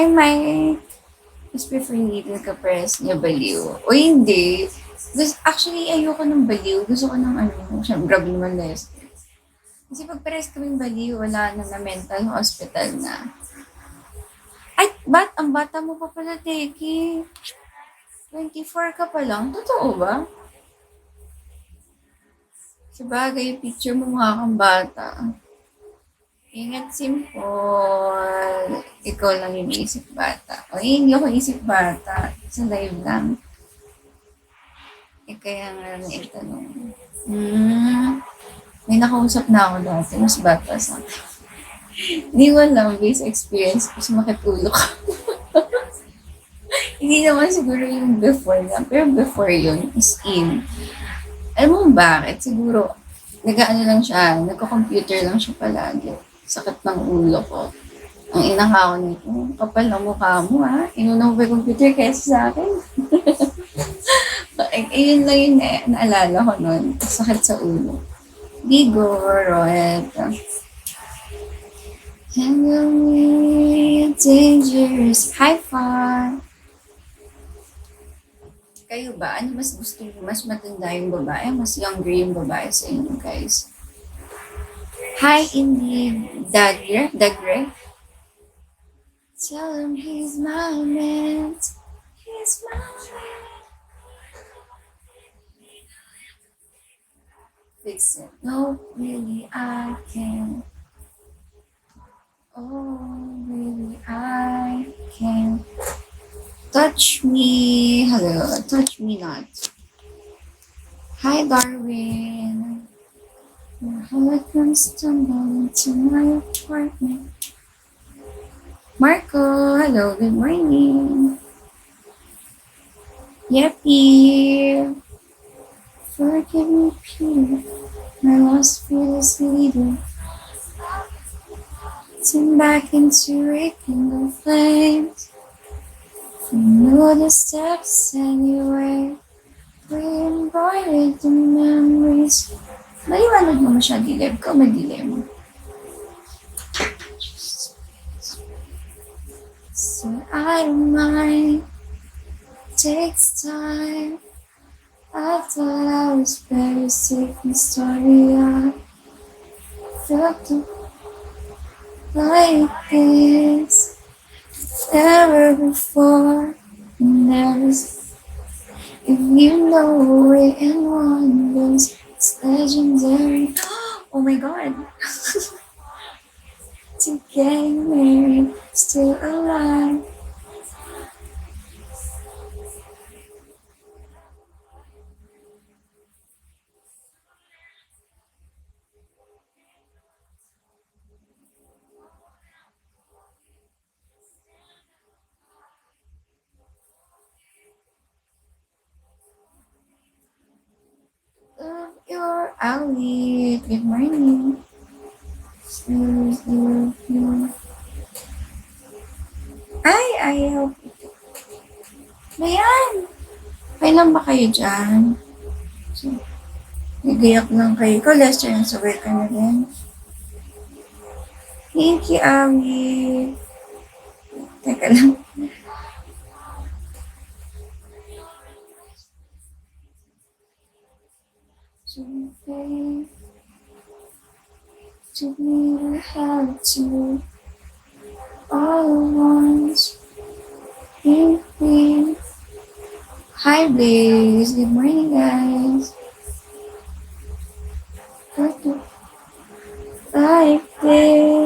Hi, Mike. Mas prefer little ka-press niya baliw. O hindi. Actually, ayoko ng baliw. Gusto ko ng ano, siyempre, grabe naman less. Kasi pag pares kaming baliw, wala na na mental hospital na. Ay, ang bata mo pa pala, Teki. 24 ka pa lang. Totoo ba? Sabagay, yung picture mo mukha kang bata. Ingat, simple. Ikaw lang yung isip bata. O hindi ako isip bata. Sa live lang. Kaya nga naitanong. May nakausap na ako dati. Mas bata sa akin. Hindi ko alam, based experience, kasi makitulog ka. Hindi naman siguro yung before na. Pero before yun, is in. Alam mo bakit? Siguro, nag-ano lang siya, nagko-computer lang siya palagi. Sakit ng ulo ko. Ang inakaw nito, kapal ng mukha mo ha. Inuna mo pa yung computer kaysa sa akin. Ayun lang yung naalala ko nun. Sakit sa ulo. Bigo, Roet. Handle me dangerous high five. Kayo ba? Ano mas gusto niyo? Mas matanda yung babae? Mas younger yung babae sa inyo, guys? Hi, Indy Dagre. Tell him he's my man. He's my man. Fix it. No, really, I can't. Oh, really, I can't. Touch me. Hello, touch me not. Hi, Darwin. Your heart comes tumbling into my apartment. Marco, hello, good morning. Yeppy. Forgive me, Peter. My lost fear is leading. Turn back into rekindle flames. You know the steps anyway. Re-embroidered the memories. Maliwanag mo siya, dilim. Ikaw madilim. So I don't mind. Takes time. I thought I was very safe in story. I felt like this. Never before. Never. If you know it in wonders, it's legendary. Oh my god. To get married, still alive. Love your alley. Good morning. I hope. Mayan! Okay lang ba kayo dyan? So, nagayak lang kayo. Ikaw, Lester, nasabay ka na din. Thank you, Ami. Teka lang. To be held to all at once. Hi, Blaze. Good morning, guys. Like this.